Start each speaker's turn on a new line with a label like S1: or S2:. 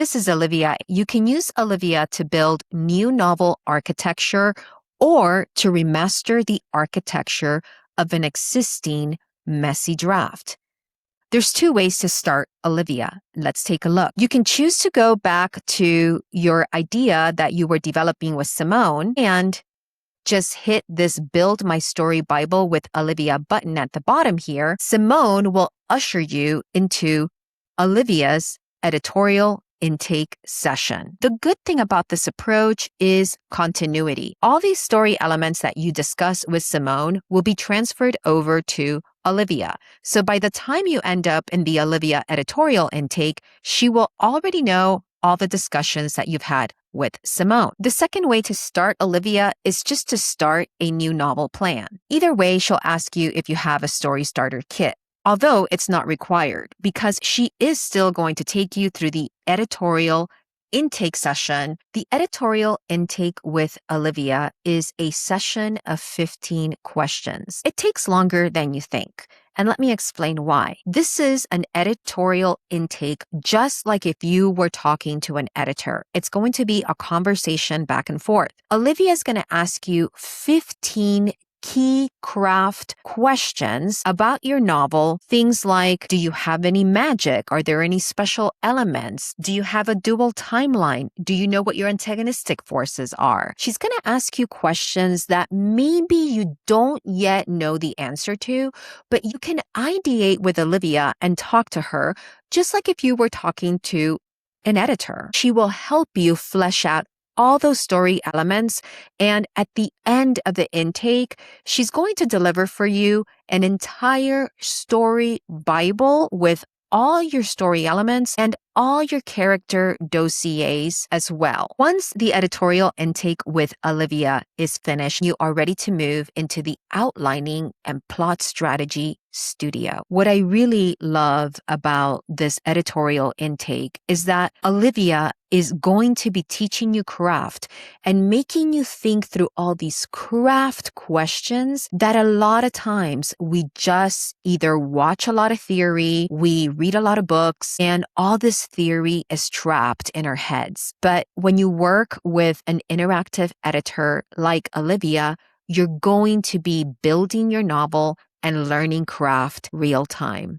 S1: This is Olivia. You can use Olivia to build new novel architecture or to remaster the architecture of an existing messy draft. There's two ways to start Olivia. Let's take a look. You can choose to go back to your idea that you were developing with Simone and just hit this Build My Story Bible with Olivia button at the bottom here. Simone will usher you into Olivia's editorial intake session. The good thing about this approach is continuity. All these story elements that you discuss with Simone will be transferred over to Olivia. So by the time you end up in the Olivia editorial intake, she will already know all the discussions that you've had with Simone. The second way to start Olivia is just to start a new novel plan. Either way, she'll ask you if you have a story starter kit, although it's not required because she is still going to take you through the editorial intake session. The editorial intake with Olivia is a session of 15 questions. It takes longer than you think. And let me explain why. This is an editorial intake, just like if you were talking to an editor. It's going to be a conversation back and forth. Olivia is going to ask you 15 key craft questions about your novel. Things like, do you have any magic? Are there any special elements? Do you have a dual timeline? Do you know what your antagonistic forces are? She's going to ask you questions that maybe you don't yet know the answer to, but you can ideate with Olivia and talk to her just like if you were talking to an editor. She will help you flesh out all those story elements. And at the end of the intake, she's going to deliver for you an entire story Bible with all your story elements and all your character dossiers as well. Once the editorial intake with Olivia is finished, you are ready to move into the outlining and plot strategy studio. What I really love about this editorial intake is that Olivia is going to be teaching you craft and making you think through all these craft questions that a lot of times we just either watch a lot of theory, we read a lot of books, and all this theory is trapped in our heads. But when you work with an interactive editor like Olivia, you're going to be building your novel and learning craft real time.